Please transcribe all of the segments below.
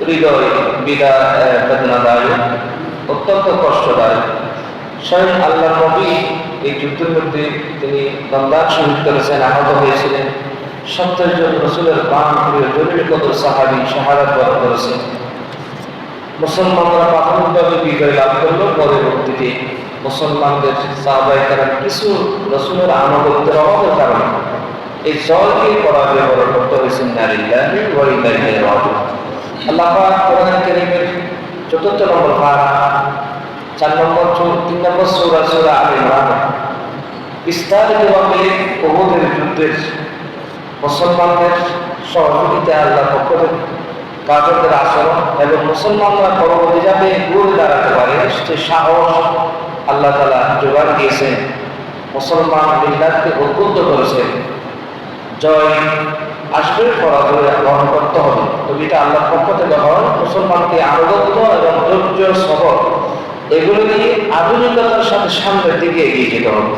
হৃদয় বেদনাদায়ক, অত্যন্ত কষ্টদায়ক। স্বয়ং আল্লাহ নবী এই যুদ্ধের মধ্যে তিনি দমদার শহীদ করেছেন, আহত হয়েছিলেন। 70 জন রাসূলের প্রাণ প্রিয় জলিল কদর সাহাবী শাহাদাত বরণ করেছেন। মুসলমানরা প্রাথমিকভাবে বিজয় লাভ করলো, পরবর্তীতে মুসলমানদের সাহাবায়ে কেরাম কিছু রাসূলের আনুগত্যের অভাবের কারণে এই জয়কে পরাজয় বরণ করতে হয়েছে। নালিল্লাহি ওয়া ইন্না ইলাইহি রাজিউন। আল্লাহ পাক কোরআন কারীমের ৪র্থ নম্বর পারা 4 নম্বর 3 নম্বর সূরা সূরা আলে ইমরান বিস্তারিতভাবে উহুদের যুদ্ধের মুসলমানদের সহযোগিতা, আল্লাহর পক্ষ থেকে কাফেরদের আচরণ এবং মুসলমানরা পরবর্তী যাবে ঘুরে দাঁড়াতে পারে সে সাহস আল্লাহ তাআলা জোগাড় দিয়েছেন। মুসলমান মিল্লাতকে উদ্বুদ্ধ করেছেন। জয় আসবে, পরাজয় গ্রহণ করতে হবে। তো এটা আল্লাহর পক্ষ থেকে হয়। মুসলমানকে আনুগত্য এবং ধৈর্য সবর এগুলো নিয়ে আধুনিকতার সাথে সামনের দিকে এগিয়ে যেতে হবে।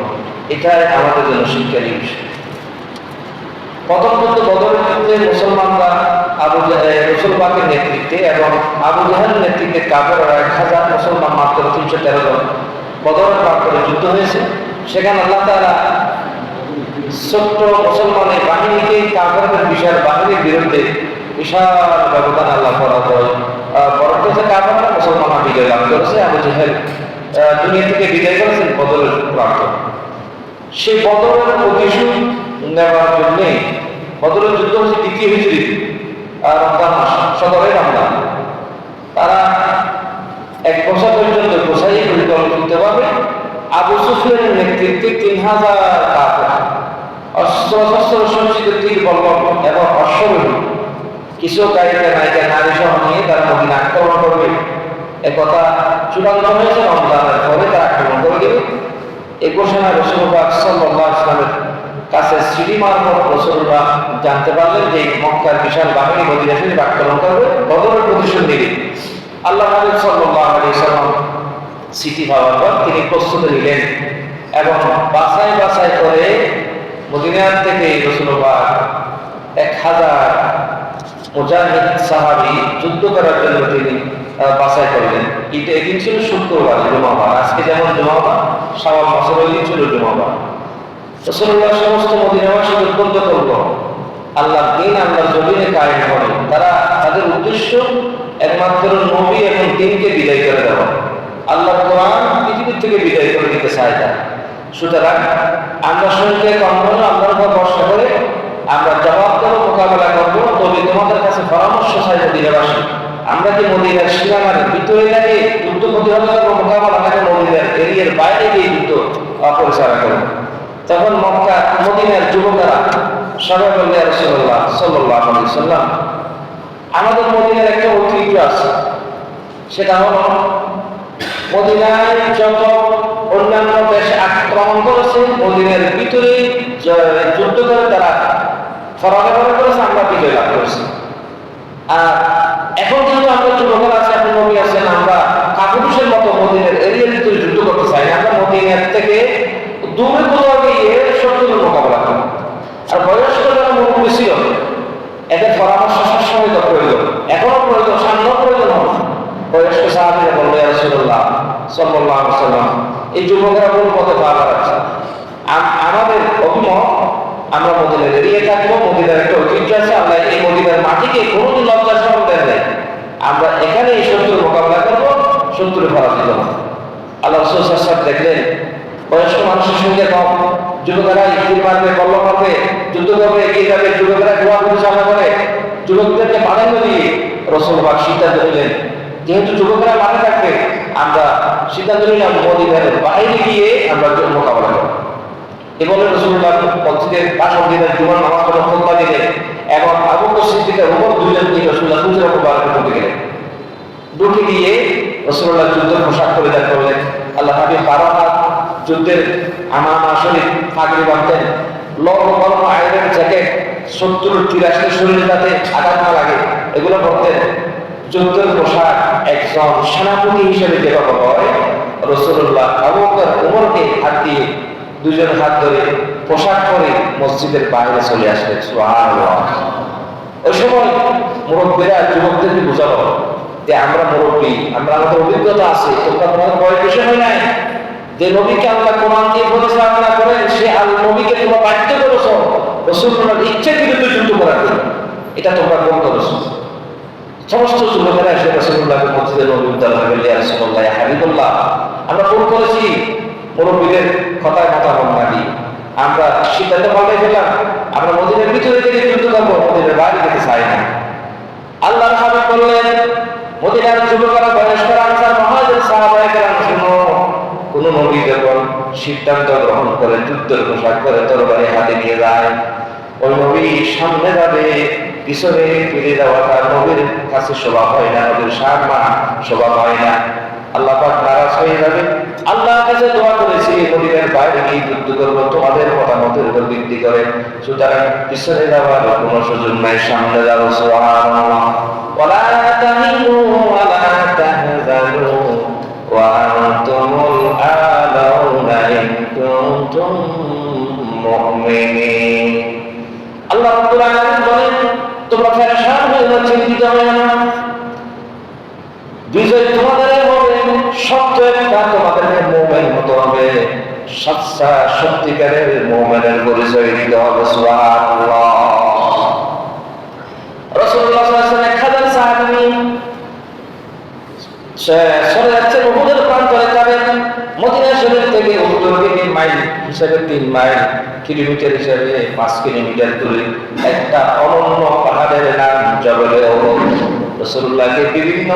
এটাই আমাদের জন্য শিক্ষণীয় বিষয়। প্রথম বদরের যুদ্ধে মুসলমানরা রাসূল পাকের নেতৃত্বে এবং আবু জাহেলের নেতৃত্বে কাফেররা 1000 মুসলমান মাত্র 313 জন বদরের প্রান্তরে যুদ্ধ হয়েছে। সেখানে আল্লাহ তাআলা ছোট্ট মুসলমানের বাহিনীকে কাফেরদের বিশাল বাহিনীর বিরুদ্ধে বিশাল ব্যবধান আল্লাহ পরাজয় কাফেররা মুসলমানরা বিজয় লাভ করেছে। আবু জাহেল দুনিয়া থেকে বিদায় করেছেন বদরের প্রান্তরে। সেই বদরের প্রতিশোধ নেওয়ার জন্যে বদরের যুদ্ধ হচ্ছে 2য় হিজরি রমজান মাস 17 রমজান। তারা 1 বছর পর্যন্ত গোছাই পরিকল্পিতভাবে আবু সুফিয়ানের নেতৃত্বে 3000 কাফের অস্ত্র সজ্জিত তীর বল্লম এবং অশ্বরোহী কিছু গায়িকা নায়িকা নারী সহ নিয়ে তারা মদিনা আক্রমণ করবে। একথা চূড়ান্ত হয়েছে। রমজানের পরে তারা আক্রমণ করে দেবে। এই ঘোষণা রাসূলুল্লাহ সাল্লাল্লাহু আলাইহি ওয়াসাল্লামের কাছে সিঁড়ি মারফত রাসূলুল্লাহ জানতে পারলেন যে মক্কার বিশাল বাহিনী মদিনা শরীফ আক্রমণ করবে, বদরের প্রতিশোধ নেবে। আল্লাহ নবী সাল্লাল্লাহু আলাইহি ওয়াসাল্লাম সিটি পাওয়ার পর তিনি প্রস্তুতি নিলেন এবং বাছাই করে মদিনার থেকে রাসূলুল্লাহ 1000 মুজাহিদ সাহাবী যুদ্ধ করার জন্য তিনি বাছাই করলেন। এদিন ছিল শুক্রবার, জুমাবার। আজকে যেমন জুমাবার, শাওয়াল মাসের ওই দিন ছিল জুমাবার। রাসূলুল্লাহ সমস্ত মদিনাবাসীকে উদ্বুদ্ধ করলো আল্লাহর দ্বীন আল্লাহর জমিনে কায়েম করে। তারা তাদের উদ্দেশ্য একমাত্র নবী এবং দ্বীনকে বিদায় করে দেওয়া। আল্লাহর কোরআন পৃথিবীর থেকে বিদায় করে দিতে চায় না। সুতরাং আমরা সঙ্গে কখনো আল্লাহর উপর ভরসা করে আমরা জবাবদার মোকাবেলা করবো। তবে তোমাদের কাছে পরামর্শ চাই মদিনাবাসী, আমরা কি মদিনার সীমানার ভিতরে লাগে যুদ্ধ প্রতিহত মোকাবেলা করে মদিনার এরিয়ার বাইরে গিয়ে যুদ্ধ পরিচালনা করবো? তখন মক্কা মদিনার যুবকেরা সবাই বললে রাসূলুল্লাহ সাল্লাল্লাহু আলাইহি ওয়াসাল্লাম, আমাদের মদিনার একটা ঐতিহ্য আছে। সেটা হলো মদিনায় যত অন্যান্য দেশে আক্রমণ করেছে মদিনার ভিতরে যুদ্ধ করে তারা পরাজয় করেছে, আমরা বিজয় লাভ করেছি। আর এখন যেহেতু আমরা যুবকেরা আছে, আপনি নবী আছেন, আমরা কাপুরুষের মতো মদিনার এরিয়ার ভিতরে যুদ্ধ করতে চাই না। আমরা মদিনার থেকে দূরে কোথাও গিয়ে শত্রুর মোকাবেলা করব। আর বয়স্ক যারা মুরব্বী ছিল এদের পরামর্শ সবসময় তো প্রয়োজন, এখনো প্রয়োজন, সামনেও প্রয়োজন হবে। বয়স্ক সাহাবীরা বলল, ইয়া রাসূলুল্লাহ সাল্লাল্লাহু আলাইহি ওয়াসাল্লাম, এই যুবকেরা কোন পথে পা বাড়াচ্ছে? আমাদের অভিমত আমরা মদিনার এরিয়ায় থাকবো। মদিনার একটা ঐতিহ্য আছে, আল্লাহ এই মদিনার মাটিকে কোনোদিন লজ্জার সরম দেন নাই। আমরা এখানে এই শত্রুর মোকাবেলা করবো, শত্রুর পরাজিত হবে। আল্লাহ রাসূল সাল্লাল্লাহু আলাইহি ওয়াসাল্লাম দেখলেন বয়স্ক মানুষের সঙ্গে কম, যুবকেরা তীর মারবে, কল্ল মারবে, যুদ্ধ করবে, এগিয়ে যাবে, যুবকেরা গোয়া পরিচালনা করে, যুবকদেরকে প্রাধান্য দিয়ে রাসূলুল্লাহ সিদ্ধান্ত নিলেন যেহেতু যুবকেরা মাঠে থাকবে, আমরা সিদ্ধান্ত নিলাম মদিনার বাইরে গিয়ে আমরা মোকাবেলা করব। এ বলে রাসূলুল্লাহ মসজিদের পাশের দিনে জুমার নামাজ পড়ে খুতবা দিলেন এবং আবু বকর সিদ্দিকের উপর দুইজন নিয়ে রাসূলুল্লাহ হুজুরে মুবারক ঢুকে গেলেন। ঢুকে গিয়ে রাসূলুল্লাহ যুদ্ধের পোশাক পরিধান করলেন। আল্লাহ হাবিব 12 হাত যুদ্ধের আমামা শরীফ পাগড়ি বাঁধতেন, লৌহ কলম আয়রন জ্যাকেট, 70 83 শরীরে যাতে আঘাত না লাগে এগুলো পরতেন। যুদ্ধের পোশাক একজন সেনাপতি হিসেবে যেভাবে হয়, রাসূলুল্লাহ আবু বকর ওমরকে হাত দিয়ে দুজন হাত ধরে পোশাক পরে মসজিদের বাইরে চলে আসলেন। সুবহানাল্লাহ। ওই সময় মুরব্বীরা যুবকদেরকে বোঝাবো যে আমরা মুরব্বী, আমরা আমাদের অভিজ্ঞতা আছে, তোমরা তোমাদের বয়স বেশি হয় নাই, যে নবীকে আল্লাহ কোরআন দিয়ে পরিচালনা করেন সে নবীকে তোমরা বাধ্য করেছো রাসূলুল্লাহর ইচ্ছার বিরুদ্ধে যুদ্ধ করার জন্য, এটা তোমরা কোন করেছো? সমস্ত যুবকেরা এসে রাসূলুল্লাহকে মসজিদে নববীর দরবারে গেলে, ইয়া রাসূলুল্লাহ, ইয়া হাবিবাল্লাহ, আমরা কোন করেছি মুরব্বীদের কথায় কথা না দিয়ে আমরা সিদ্ধান্ত পাল্টে ফেললাম, আমরা মদিনার ভিতরে থেকে যুদ্ধ করবো, মদিনার বাইরে যেতে চাই না। আল্লাহর হাবিব বললেন, মদিনার যুবকেরা, বয়স্করা, আনসার, মুহাজির, সাহাবায়ে কেরাম, শুনো, কোন নবী যখন সিদ্ধান্ত গ্রহণ করে যুদ্ধের পোশাক করে তরবারি হাতে নিয়ে যায়, ওই নবী সামনে যাবে, পিছনে ফিরে যাওয়াটা নবীর কাছে শোভা হয় না, নবীর সম্মান শোভা হয় না। আল্লাহ পাক নারাজ হয়ে যাবে। আল্লাহর কাছে দোয়া করেছি মদিনার বাইরে গিয়ে যুদ্ধ করবো তোমাদের মতামতের উপর ভিত্তি করে, সুতরাং পিছনে যাওয়ার কোনো সুযোগ নাই, সামনে যাবো। সুবহানাল্লাহ। ওয়ালা তাহিনু ওয়ালা তাহজানু ওয়া আনতুমুল আ'লাউনা ইন কুনতুম মুমিনিন। আল্লাহ রাব্বুল আলামিন বলেন, তোমরা পেরেশান হয়ে না, চিন্তিত হয়ে না, বিজয় তোমাদের হবে, সত্য একটা তোমাদের মুমিন হতে হবে, সচ্চা সত্যিকারের মুমিনের পরিচয় দিতে হবে। সুবহানাল্লাহ। রাসূলুল্লাহ সাল্লাল্লাহু আলাইহি ওয়াসাল্লাম 1000 সাহাবী সরে যাচ্ছে উহুদের প্রান্তরে যাবেন। মদিনা শরীফ থেকে উত্তর দিকে মাইল হিসাবে 3 মাইল, কিলোমিটার হিসাবে 5 কিলোমিটার দূরে একটা অনন্য পাহাড়ের নাম জবলে উহুদ। রাসূলুল্লাহকে বিভিন্ন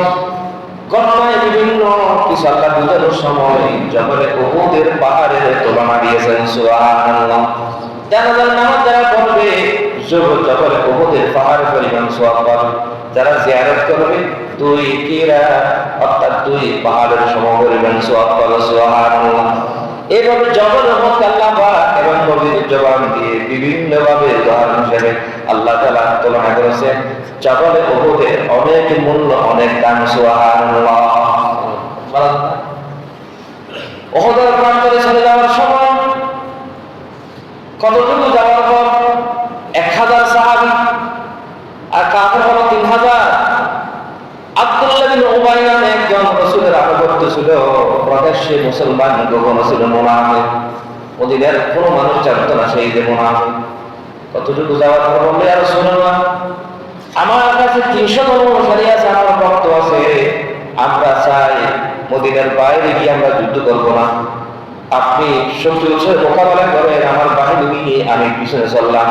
ঘটনায় বিভিন্ন কিছু আল্লাহ বুঝানোর সময় জবলে উহুদের পাহাড়ের তুলনা দিয়েছেন। সুবহানাল্লাহ। জানাজার নামাজ যারা পড়বে জবলে উহুদের পাহাড় পরিমাণ সওয়াব পাবে, যারা জিয়ারত করবে 2 কিরা অর্থাৎ 2 পাহাড়ের সমপরিমাণ সওয়াব পাবে। সুবহানাল্লাহ। এভাবে জবল উহুদ আল্লাহ পাক এবং নবীর জবান দিয়ে বিভিন্ন ভাবে উদাহরণ হিসেবে আল্লাহ তাআলা তুলনা করেছেন। জবলে উহুদের অনেক মূল্য, অনেক দাম। সুবহানাল্লাহ। উহুদের প্রান্তরে চলে যাওয়ার সময় কতটুকু যাওয়ার পর 1000 সাহাবী আর কাফের হলো 3000। আব্দুল্লাহ বিন উবাই নামে একজন রাসূলের আনুগত্য ছিল, প্রকাশ্যে মুসলমান, গোপনে ছিল মুনাফিক। মদিনার কোনো মানুষ জানতো না সেই যে মুনাফিক। কতটুকু যাওয়ার পর বললে, ইয়া রাসূলুল্লাহ, আমার কাছে 300 জন অনুসারী আছে, আমার ভক্ত আছে, আমরা চাই মদিনার বাইরে গিয়ে আমরা যুদ্ধ করবো না, আপনি শত্রুর সাথে মোকাবেলা করেন, আমার বাহিনী নিয়ে আমি পিছনে চললাম।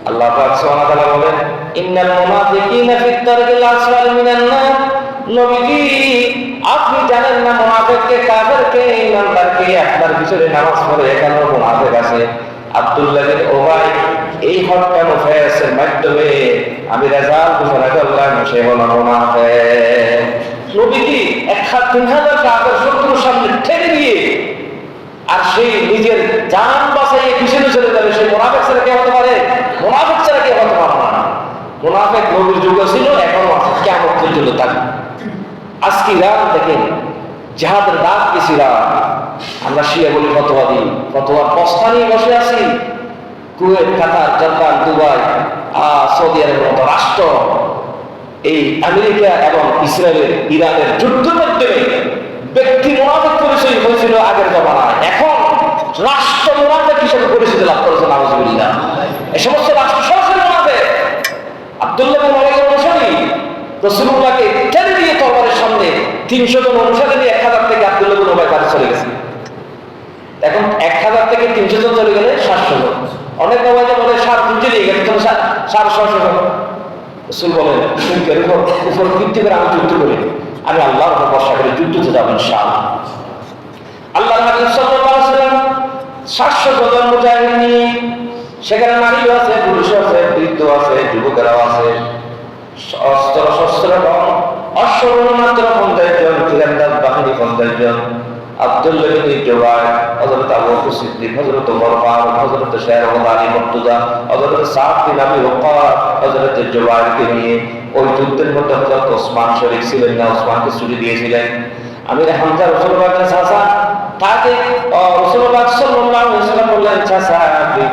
আল্লাহ পাক সুবহানাহু ওয়া তাআলা বলেন, ইন্নাল মুনাফিকিনা ফিদ দারকিল আসফাল মিনান নার। নবীজি, আপনি জানেন না মুনাফিককে, কাফেরকে, ইমানদারকে আপনার পিছনে নামাজ পড়ে এখানে মুনাফিক আছে। আব্দুল্লাহ বিন উবাই এই হত্যা মুফাসসির মাধ্যমে আমি রেজাল্ট ঘোষণা করলাম, সে হলো মুনাফিক। নবীজি 3000 কাফের শত্রুর সামনে ঠেলে দিয়ে আর সেই নিজের জান বাঁচাইয়ে পিছনে চলে যাবে, সেই মুনাফিক ছাড়া কে হতে পারে? মুনাফিক ছাড়া কে হতে পারে না। মুনাফিক নবীর যুগে ছিল, এখনো আছে, কিয়ামত পর্যন্ত থাকবে। আজকে রাত দেখেন জিহাদের রাত কিছু রাত, আমরা শিয়া বলি ফতোয়া দিই, ফতোয়ার বস্তা নিয়ে বসে আছি। কুয়েত, কাতার, জর্দান, দুবাই, সৌদি আরবের মতো রাষ্ট্র, এই আমেরিকা এবং ইসরায়েলের, ইরানের যুদ্ধের মাধ্যমে ব্যক্তি মুনাফিক পরিচয় হয়েছিল আগের জমানায়, এখন রাষ্ট্র মুনাফিক হিসেবে পরিচিতি লাভ করেছে। নাউযুবিল্লাহ। এই সমস্ত রাষ্ট্র সরাসরি মুনাফিক। আব্দুল্লাহ বিন উবাই অনুসারী রাসূলুল্লাহকে ঠেলে দিয়ে তরবারের সামনে 300 জন অনুসারী নিয়ে 1000 থেকে আব্দুল্লাহ বিন উবাই কাছে চলে গেছে। এখন 1000 থেকে 300 জন চলে গেলে 700 জন। অনেক নবাজে বলে 7 চলে গেছে, 700 জন। রাসূল বলেন, শুনকের উপর ভিত্তি করে আমি যুদ্ধ করি, আমি আল্লাহর উপর ভরসা করে যুদ্ধতে যাব ইনশাআল্লাহ। আল্লাহর হাবিব সাল্লাল্লাহু আলাইহি ওয়াসাল্লাম 700 জন মুজাহিদ নিয়ে, সেখানে নারীও আছে, পুরুষও আছে, বৃদ্ধ আছে, যুবকেরাও আছে, অস্ত্র শস্ত্র কম, অশ্বারোহণ মাত্র 50 জন, তীরন্দাজ বাহিনী 50 জন। আব্দুল্লাহ বিন জুবাইর, হযরত আবু বকর সিদ্দিক, হযরত ওমর ফারুক, হযরত শাহরওয়াত আলী মুর্তজা, হযরত সাদ বিন আবি ওয়াক্কাস, হযরত জুবাইরকে নিয়ে ওই যুদ্ধের মধ্যে হযরত ওসমান শরীক ছিলেন না, ওসমানকে ছুটি দিয়েছিলেন। আমির হামজা রাসূলুল্লাহর চাচা তাকে রাসূলুল্লাহ সাল্লাল্লাহু আলাইহি ওয়াসাল্লাম বললেন, চাচা আপনি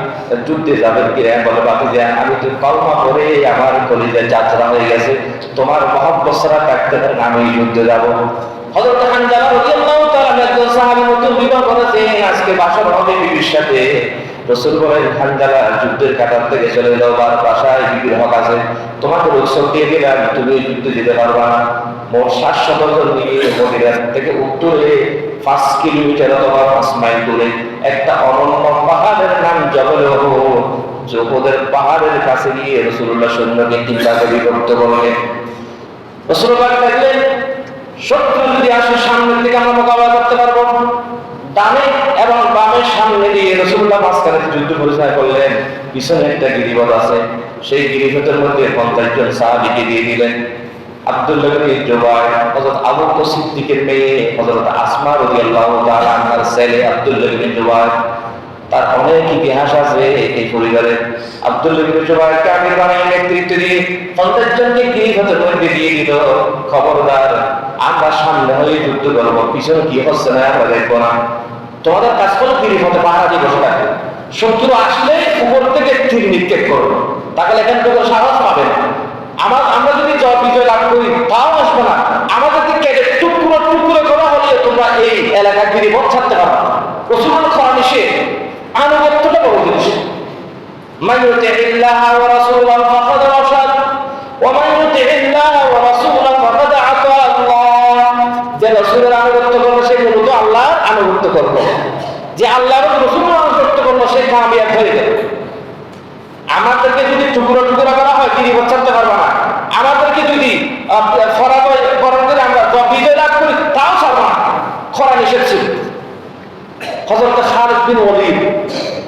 যুদ্ধে যাবেন কি? বলে, বাতিজা আমি তো কলমা পড়ে আমার কলিজা যাত্রা হয়ে গেছে, তোমার মহব্বত ছাড়া থাকতে পারেন, আমি যুদ্ধে যাব। হযরত হানজালা রাদিয়াল্লাহু তাআলা একজন সাহাবী নতুন বিবাহ করেছেন, আজকে বাসর হবে বিবির সাথে। রাসূল বলেন, হানজালা যুদ্ধের কাতার থেকে চলে যাও, বাসায় বিবির হক আছে, তোমাকে রুখসত দিয়ে দিলাম, তুমি যুদ্ধে যেতে পারবা না। মোট 700 জন নিয়ে মদিনা থেকে উত্তরে 5 কিলোমিটার অথবা 5 মাইল দূরে একটা অনন্য পাহাড়ের নাম জবল উহুদ। উহুদের পাহাড়ের কাছে গিয়ে রাসূলুল্লাহ সৈন্যকে 3 ভাগে বিভক্ত করলেন। রাসূলুল্লাহ দেখলেন শত্রু যদি আসে সামনের দিকে আমরা মোকাবেলা করতে পারবো, ডানে এবং বামের সামনে দিয়ে রাসূলুল্লাহ মাঝখানে যুদ্ধ পরিচালনা করলেন। পিছনে একটা গিরিপথ আছে, সেই গিরিপথের মধ্যে 50 জন সাহাবীকে দিয়ে দিলেন। আব্দুল্লাহ বিন জুবাইর, হযরত আবু বকর সিদ্দিকের মেয়ে হযরত আসমা রাদিয়াল্লাহু তাআলা আনহার ছেলে আব্দুল্লাহ বিন জুবাইর, তার অনেক ইতিহাস আছে এই পরিবারে। আব্দুল্লাহ বিন জুবাইরকে আমির বানায় নেতৃত্ব দিয়ে 50 জনকে গিরিপথের মধ্যে দিয়ে দিল, খবরদার আমরা সামনে হয়ে যুদ্ধ করবো, পিছনে কি হচ্ছে না আমরা দেখবো না, তোমাদের কাজ হলো গিরিপথে পাহারা দিয়ে বসে থাকবে, শত্রু আসলে উপর থেকে তীর নিক্ষেপ করবো, তাহলে এখান থেকে সাহস পাবে না। আমরা যদি বিজয় লাভ করি তাও আসবে না, আমাদেরকে কেটে টুকরো টুকরো করা হলে তোমরা এই এলাকার গিরিপথ ছাড়তে পারো। রাসূল করা নিষেধ, আনুগত্যটা বড় জিনিস। মান ইউতিইল্লাহ ওয়া রাসূলাহু ফাকাদ রাশাদ ওয়া মান ইউতিইল্লাহ ওয়া রাসূলাহু ফাকাদ আতা আল্লাহ। যে রাসূলের আনুগত্য করবে সে মূলত আল্লাহর আনুগত্য করবে, যে আল্লাহর রাসূলের আনুগত্য করবে সে কামিয়াব হয়ে যাবে। আমাদেরকে যদি টুকরো টুকরো করা হয় গিরিপথ ছাড়তে পারবো না, আমাদেরকে যদি আমরা বিজয় লাভ করি তাও ছাড়বো না, খরা নিষেধ ছিল। হযরত খালিদ বিন ওয়ালিদ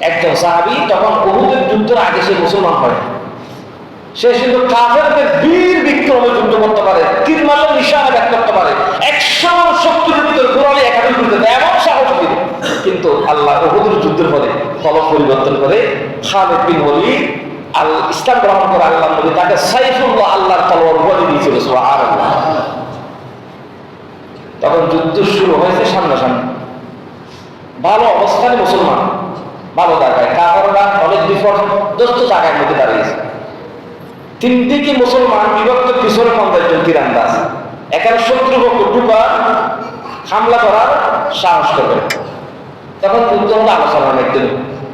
একজন সাহাবী, তখন উহুদের যুদ্ধের আগে সে মুসলমান হয়। সে শুধু কাফেরদের বীর বিক্রমে যুদ্ধ করতে পারে, তীর মারলে নিশানা ব্যাগ করতে পারে, 100 শত্রুর ভিতরে ঘোরালে একাধিক করতে দেয়, এমন সাহস ছিল। কিন্তু আল্লাহ উহুদের যুদ্ধের পরে ফলক পরিবর্তন করে খালিদ বিন ওয়ালিদ ইসলাম গ্রহণ করে আল্লাহ নবী তাকে সাইফুল্লাহ আল্লাহর তলোয়ার উপাধি দিয়েছিল, সুবহানাল্লাহ। তখন যুদ্ধ শুরু হয়েছে সামনাসামনি, ভালো অবস্থানে মুসলমান, ভালো জায়গায়, কাফেররা অনেক বিপর্যস্ত জায়গার মধ্যে দাঁড়িয়েছে। 3 দিকে মুসলমান বিভক্ত, পিছনে 50 জন তীরন্দাজ, এখানে শত্রু পক্ষ ঢুকা হামলা করার সাহস করবে। তখন যুদ্ধ হলো আলোচনা একদিন,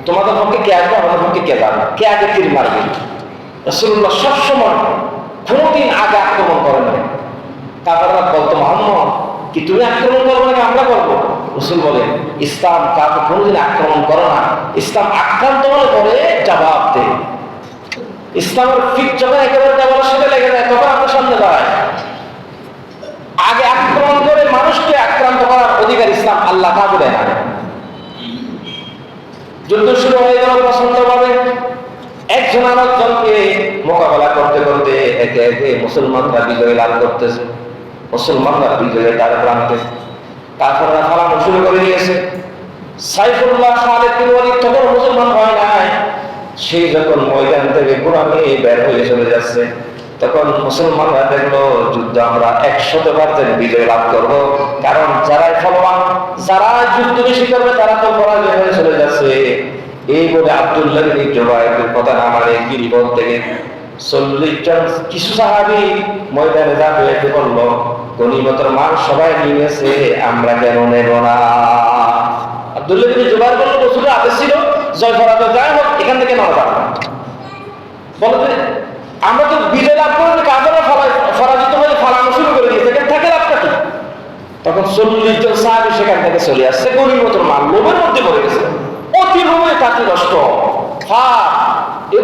তোমাদের পক্ষে কে আসবে, আমাদের পক্ষে কে যাবে, কে আগে তীর মারবে। রাসূলুল্লাহ সবসময় কোনোদিন আগে আক্রমণ করেন না। কাফেররা বলতো, মুহাম্মদ কি তুমি আক্রমণ করবো নাকি আমরা করবো? রাসূল বলে, ইসলাম কাউকে কোনোদিন আক্রমণ করো না, ইসলাম আক্রান্ত হলে পরে জবাব দেয়। ইসলামের ফিট যখন একেবারে দেওয়ার সাথে লেগে যায় তখন আপনার সামনে দাঁড়ায়। আগে আক্রমণ করে মানুষকে আক্রান্ত করার অধিকার ইসলাম আল্লাহ কাউকে দেয় না। যুদ্ধ শুরু হয়ে গেল প্রচন্ডভাবে, একজন আরেকজনকে মোকাবেলা করতে করতে একে একে মুসলমানরা বিজয় লাভ করতেছে। মুসলমানরা বিজয়ের দ্বার প্রান্তে, কাফেররা ফালানো শুরু করে দিয়েছে। সাইফুল্লাহ খালিদ বিন ওয়ালিদ তখন মুসলমান হয় নাই, সে যখন ময়দান থেকে গোলামি বের হয়ে চলে যাচ্ছে, তখন মুসলমানরা দেখলো যুদ্ধ আমরা 100% বিজয় লাভ করবো, কারণ যারাই ফলবান, যারা যুদ্ধ বেশি করবে তারা তো পরাজয় হয়ে চলে যাচ্ছে। এই বলে আব্দুল্লাহ বিন জুবাইরের কথা না মানে গিরিপথ থেকে 40 জন কিছু সাহাবী ময়দানে দাঁড়িয়ে এসে বলল, গনিমতের মাল সবাই নিয়েছে, আমরা কেন নেব না? আব্দুল্লাহ বিন জুবাইর বলল, রাসূলের আদেশ ছিল জয় পরাজয় যাই হোক এখান থেকে নেওয়া যাবে না। বলতে আমরা তো বিজয় লাভ করি, কাফেররা পরাজিত হয়ে ফালানো শুরু করে দিয়েছে, এখানে থাকে লাভটা কি? তখন 40 জন সাহাবী সেখান থেকে চলে আসছে, গনিমতের মাল লোভের মধ্যে পড়ে গেছে, অতি লোভে তাকে নষ্ট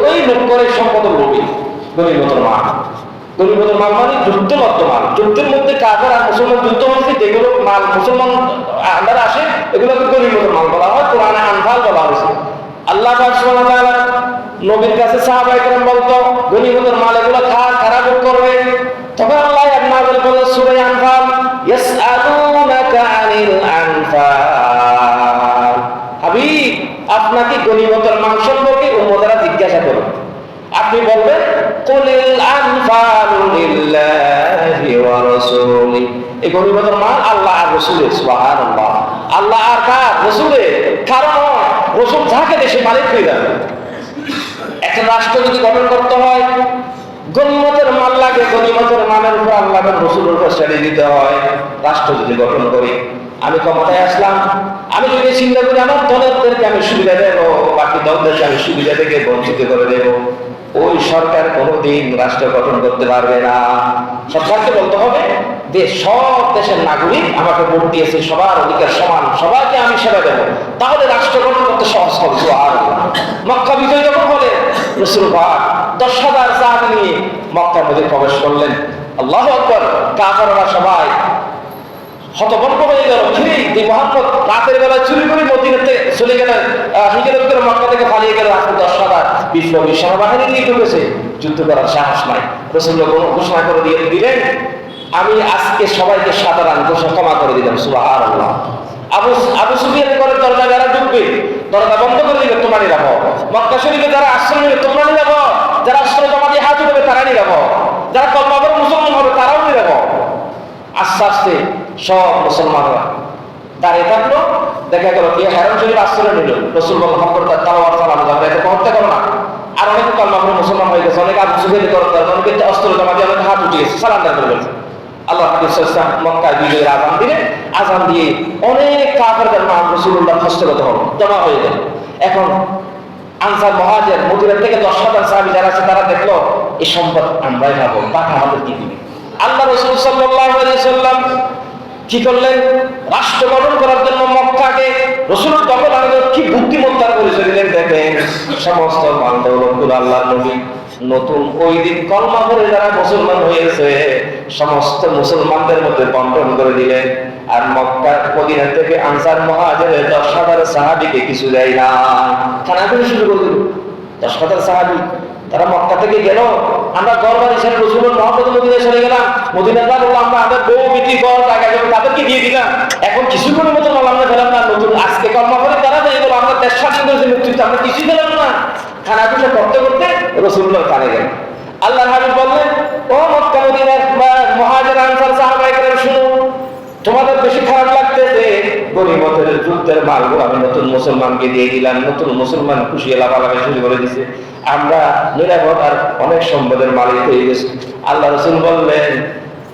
ওই লোক করে সম্পদের লোভী। গনিমতের মাল, গনিমতের মাল মানে যুদ্ধবদ্ধ মাল, যুদ্ধের মধ্যে কাফের আর মুসলমান যুদ্ধ হয়েছে, যেগুলো মাল মুসলমান আন্ডারে আসে এগুলোকে গনিমতের মাল বলা হয়, কোরআনে আনফাল বলা হয়েছে। আল্লাহ পাক সুবহানাহু ওয়া তাআলা নবীর কাছে সাহাবায়ে কেরাম বলতো, গনিমতের মাল এগুলো কারা ভোগ করবে? তখন আল্লাহ নাযিল করলেন সূরা আনফাল, ইয়াসআলুনাকা আনিল আনফাল। হাবিব, আপনাকে গনিমতের মাল সম্পর্কে উম্মতরা জিজ্ঞাসা করে, আপনি বলবেন কুলিল আনফালু লিল্লাহি ওয়া রাসূলিহি, এই গনিমতের মাল আল্লাহ আর রাসূলের। সুবহানাল্লাহ। আল্লাহ আর কার রসুলের, কারণ রসুল যাকে দেশে মালিক হয়ে যাবে। একটা রাষ্ট্র যদি গঠন করতে হয়, গনিমতের মাল লাগে, গনিমতের মালের উপর আল্লাহর রসুলের উপর ছেড়ে দিতে হয়। রাষ্ট্র যদি গঠন করি, আমি ক্ষমতায় আসলাম, আমি যদি চিন্তা করি আমার দলদেরকে আমি সুবিধা দেবো, বাকি দলদেরকে আমি সুবিধা থেকে বঞ্চিত করে দেবো, ওই সরকার কোনোদিন রাষ্ট্র গঠন করতে পারবে না। সরকারকে বলতে হবে যে সব দেশের নাগরিক আমাকে ভোট দিয়েছে, সবার অধিকার সমান, সবাইকে আমি সেবা দেবো, তাহলে রাষ্ট্র গঠন করতে সহজ হবে। মক্কা বিজয় যখন হলে রাসূল পাক 10,000 সাহাবী নিয়ে মক্কার মধ্যে প্রবেশ করলেন। আল্লাহু আকবার। কাফেররা সবাই হতভম্ব হয়ে গেল। কি মুহাম্মদ রাতের বেলা চুরি করে মদিনাতে চলে গেলেন, হিজরত করে মক্কা থেকে পালিয়ে গেল। আপনি 10,000 বিপ্লবী সেনাবাহিনী নিয়ে ঢুকেছে, যুদ্ধ করার সাহস নাই। রাসূলুল্লাহ ঘোষণা করে দিলেন, আমি আজকে সবাইকে সাধারণ ক্ষমা করে দিলাম। সুবহানাল্লাহ। আবু সুফিয়ানের ঘরে দরজা যারা ঢুকবে, দরজা বন্ধ করে দিবে, তোমরা নিরাপদ। মক্কা শরীফে যারা আশ্রয় নেবে, তোমরা নিরাপদ। যারা অস্ত্র জমা দিয়ে হাত উঠবে, তারা নিরাপদ। যারা কলমা পড়ে মুসলমান হবে, তারাও নিরাপদ। আস্তে আস্তে সব মুসলমানরা দাঁড়িয়ে থাকলো। দেখা গেল কি হেরাম শরীফ আশ্রয় নিল। রাসূল বলল, খবরদার তাওয়ার চালানো যাবে, এতে হত্যা করো না। আর অনেকে কলমা পড়ে মুসলমান হয়ে গেছে, অনেকে আবু সুফিয়ানের ঘরে, অনেকে অস্ত্র জমা দিয়ে অনেকে হাত উঠিয়েছে, সালান্ডার করে ফেলছে। আল্লাহ হাবিব সাল্লাল্লাহু আলাইহি ওয়াসাল্লাম মক্কায় বিজয়ের আযান দিলেন। আযান দিয়ে অনেক কাফেরদের নাম রাসূলুল্লাহ হস্তগত হলো, জমা হয়ে গেল। এখন আনসার মুহাজির মদিনা থেকে 10,000 সাহাবী যারা আছে, তারা দেখলো এই সম্পদ আমরাই পাবো, টাকা আমাদের কি দিবে। আল্লাহ রাসূল সাল্লাল্লাহু আলাইহি ওয়াসাল্লাম কি করলেন? রাষ্ট্র গঠন করার জন্য মক্কাকে রাসূলের দখল আনতে কি বুদ্ধিমত্তার পরিচয় দিলেন। দেখেন সমস্ত বান্দরগুলো আল্লাহর নবী নতুন ওই দিন কলমা পড়ে যারা মুসলমান হয়েছে সমস্ত মুসলমানদের মধ্যে বন্টন করে দিলেন। আর মক্কার মদিনা থেকে আনসার মুহাজিরের 10,000 সাহাবীকে কিছু দেয় না, খানাখুনি শুরু করে দিল। 10,000 সাহাবী তারা মক্কা থেকে গেল, আমরা গরবার হিসেবে রাসূলুল্লাহ মুহাম্মদ মদিনায় চলে গেলাম। মদিনায় গেল, আমরা আমাদের বউ বিটি ঘর টাকা জমি তাদেরকে দিয়ে দিলাম। এখন কিছু করে মতো আমরা ফেলাম না, নতুন আজকে কর্মা করে তারা দিয়ে গেল, আমরা দেশ স্বাধীন করেছি, নেতৃত্ব আমরা কিছুই পেলাম না। খানাখুশা করতে করতে রাসূলুল্লাহ কানে গেলেন। আল্লাহর হাবিব বললেন, ও মক্কা মদিনার মুহাজির আনসার সাহাবায়ে কেরাম, শুনো, তোমাদের বেশি খারাপ লাগতেছে গনিমতের যুদ্ধের মালগুলো আমি নতুন মুসলমানকে দিয়ে দিলাম। নতুন মুসলমান খুশি লাফালাফি শুরু করে দিছে, আমরা নিরাপদ আর অনেক সম্পদের মালিক হয়ে গেছি। আল্লাহ রাসূল বললেন,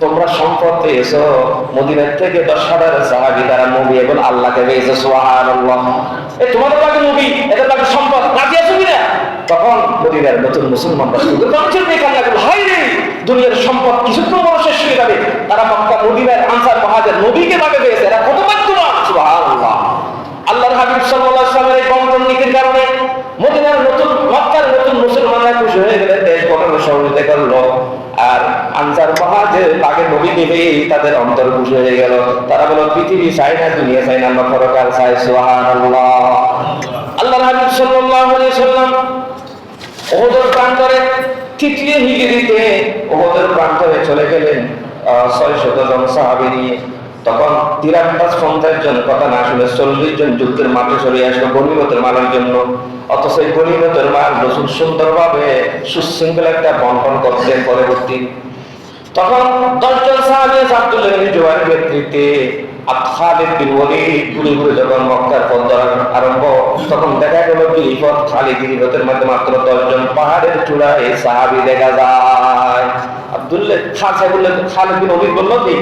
তোমরা সম্পদ পেয়েছো, মদিনা থেকে 10,000 সাহাবী তারা নবী এবং আল্লাহকে পেয়েছে। সুবহানাল্লাহ। এই তোমাদের লাগে নবী, এদের লাগে সম্পদ, রাজি আছো কিনা? তখন মদিনার নতুন মুসলমানরা শুধু কনসেপ্ট দেখান লাগলো, হাই রে দুনিয়ার সম্পদ কিছুক্ষণ বড় শেষ হয়ে যাবে। তারা মক্কা মদিনার আনসার মুহাজির নবীকে ভাবে পেয়েছে, এরা কত ভাগ্যবান। সুবহানাল্লাহ। আল্লাহর হাবিব সাল্লাল্লাহু আলাইহি ওয়াসাল্লামের এই বন্টন নীতির কারণে মদিনার নতুন মক্কার নতুন মুসলমানরা খুশি হয়ে গেলেন, দেশ গঠনের সহযোগিতা করলো। আর আনসার মুহাজির আগে নবীকে পেয়ে তাদের অন্তর খুশি হয়ে গেল। তারা বলল, পৃথিবী চাই না, দুনিয়া চাই না, আমরা পরকাল চাই। সুবহানাল্লাহ। আল্লাহর হাবিব সাল্লাল্লাহু আলাইহি ওয়াসাল্লাম উহুদের প্রান্তরে তৃতীয় হিজরিতে উহুদের প্রান্তরে চলে গেলেন 600 জন সাহাবী নিয়ে। তখন 53 জন কথা না শুনে 40 জন যুদ্ধের মাঠে চলে আসলো গনিমতের মালের জন্য। অথচ এই গনিমতের মাল রাসূল সুন্দরভাবে সুশৃঙ্খল একটা বন্টন করতেন। পরবর্তী তখন 10 জন সাহাবী আব্দুল্লাহ ইবনে জুবাইরের নেতৃত্বে খালিদ বিন ওয়ালিদ ঘুরে ঘুরে যখন মক্কার পথ ধরা আরম্ভ, তখন দেখা গেল গিরিপথ খালি, গিরিপথের মধ্যে মাত্র 10 জন পাহাড়ের চূড়ায় সাহাবী দেখা যায়। আব্দুল্লাহ খালিদ বিন ওয়ালিদ বলল যে